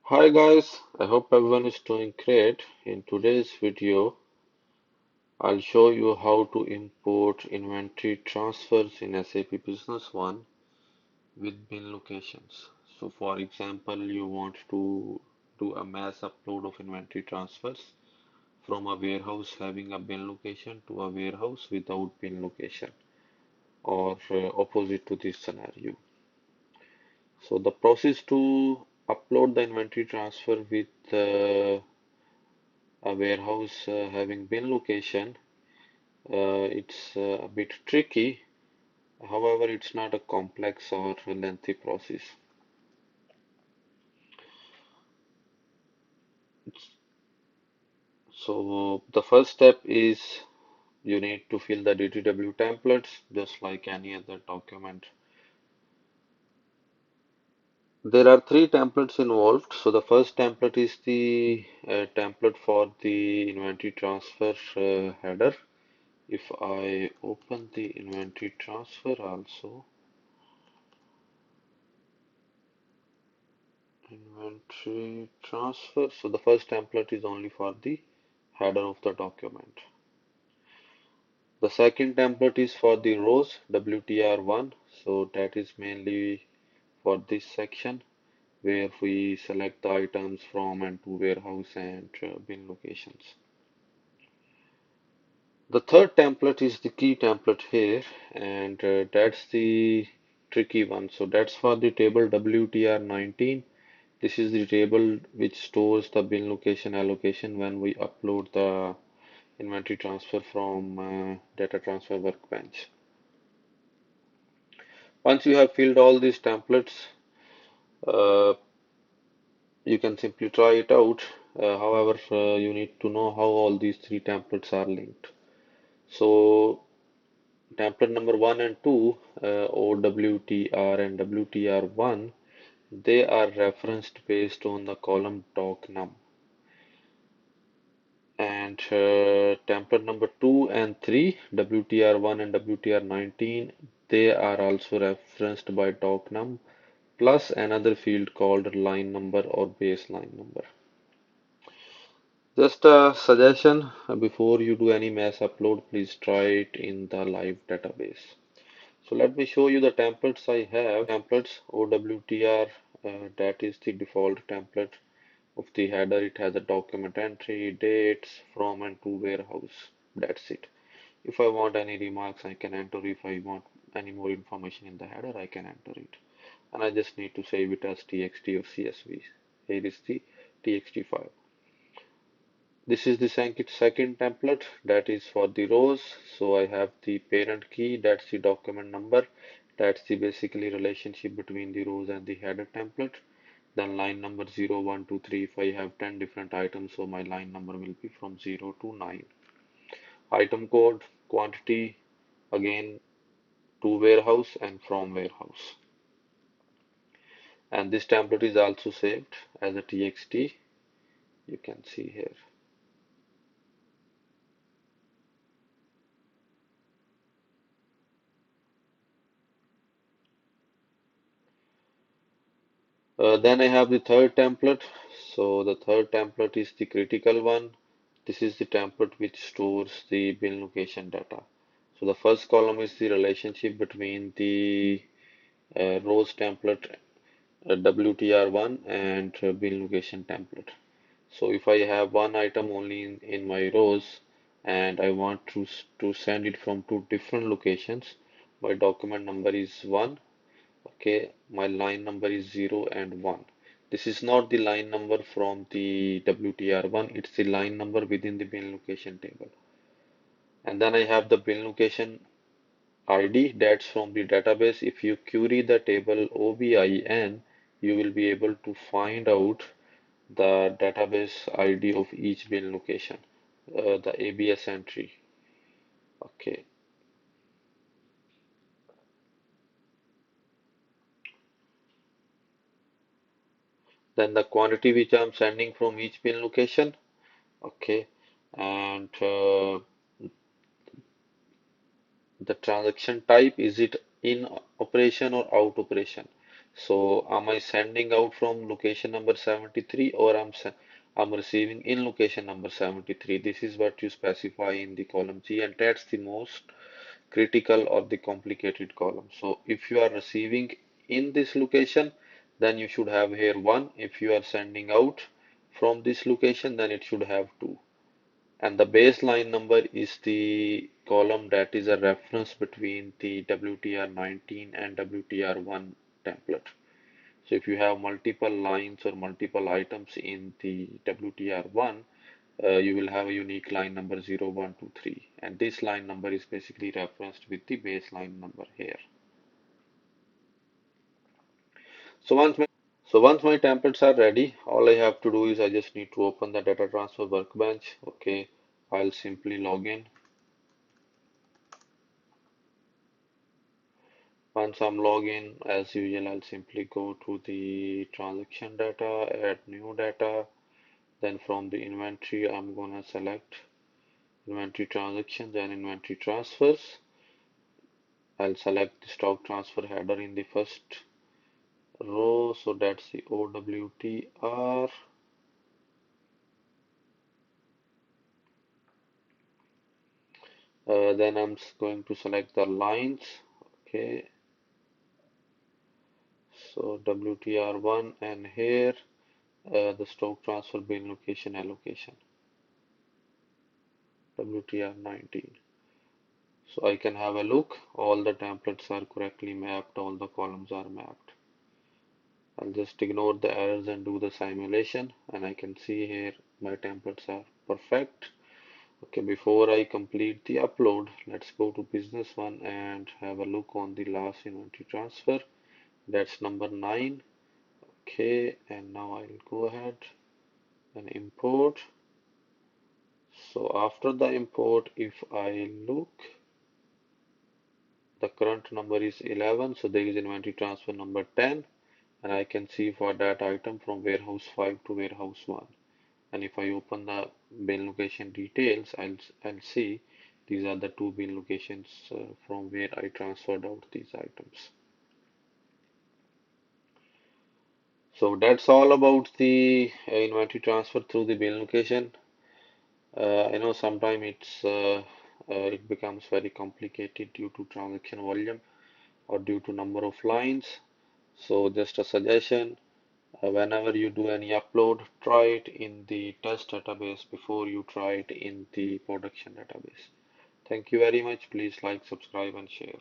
Hi guys, I hope everyone is doing great. In today's video, I'll show you how to import inventory transfers in SAP Business One with bin locations. So for example, you want to do a mass upload of inventory transfers from a warehouse having a bin location to a warehouse without bin location or opposite to this scenario. So the process to upload the inventory transfer with a warehouse having bin location, it's a bit tricky. However, it's not a complex or lengthy process. So the first step is you need to fill the DTW templates just like any other document. There are three templates involved. So the first template is the template for the inventory transfer header. If I open the inventory transfer also, inventory transfer. So the first template is only for the header of the document. The second template is for the rows WTR1. So that is mainly for this section where we select the items from and to warehouse and bin locations. The third template is the key template here, and that's the tricky one. So that's for the table WTR19. This is the table which stores the bin location allocation when we upload the inventory transfer from data transfer workbench. Once you have filled all these templates, uh, you can simply try it out. However, you need to know how all these three templates are linked. So, template number 1 and 2, OWTR and WTR1, they are referenced based on the column doc num. And template number 2 and 3, WTR1 and WTR19, they are also referenced by docnum plus another field called line number or baseline number. Just a suggestion before you do any mass upload, please try it in the live database. So let me show you the templates I have. Templates OWTR, that is the default template of the header. It has a document entry, dates, from and to warehouse. That's it. If I want any remarks, I can enter. If I want any more information in the header, I can enter it. And I just need to save it as txt or CSV. Here is the txt file. This is the second template that is for the rows. So I have the parent key, that's the document number. That's the basically relationship between the rows and the header template. Then line number 0, 1, 2, 3. If I have 10 different items, so my line number will be from 0 to 9. Item code, quantity, again to warehouse and from warehouse. And this template is also saved as a txt. You can see here. Then I have the third template. So the third template is the critical one. This is the template which stores the bin location data. So the first column is the relationship between the rows template WTR1 and bin location template. So if I have one item only in my rows and I want to send it from two different locations, my document number is 1. Okay, my line number is 0 and 1. This is not the line number from the WTR1, it's the line number within the bin location table. And then I have the bin location ID, that's from the database. If you query the table OBIN, you will be able to find out the database ID of each bin location, the ABS entry. Okay, then the quantity which I'm sending from each bin location. Okay, and the transaction type, is it in operation or out operation? So am I sending out from location number 73 or I'm receiving in location number 73? This is what you specify in the column G, and that's the most critical or the complicated column. So if you are receiving in this location, then you should have here 1. If you are sending out from this location, then it should have 2. And the baseline number is the column that is a reference between the WTR19 and WTR1 template. So if you have multiple lines or multiple items in the WTR1, you will have a unique line number 0, 1, 2, 3. And this line number is basically referenced with the baseline number here. So once my templates are ready, all I have to do is I just need to open the data transfer workbench. Okay, I'll simply log in. Once I'm logged in, as usual, I'll simply go to the transaction data, add new data. Then from the inventory, I'm gonna select inventory transactions and inventory transfers. I'll select the stock transfer header in the first row, so that's the OWTR. Then I'm going to select the lines. Okay, so WTR1, and here the stock transfer bin location allocation WTR19. So I can have a look. All the templates are correctly mapped, all the columns are mapped. I'll just ignore the errors and do the simulation, and I can see here my templates are perfect. Okay, before I complete the upload, let's go to business one and have a look on the last inventory transfer. That's number 9. Okay, and now I'll go ahead and import. So after the import, if I look, the current number is 11, so there is inventory transfer number 10, and I can see for that item from warehouse 5 to warehouse 1. And if I open the bin location details, I'll see these are the 2 bin locations from where I transferred out these items. So that's all about the inventory transfer through the bin location. I know sometimes it becomes very complicated due to transaction volume or due to number of lines. So just a suggestion, whenever you do any upload, try it in the test database before you try it in the production database. Thank you very much. Please like, subscribe, and share.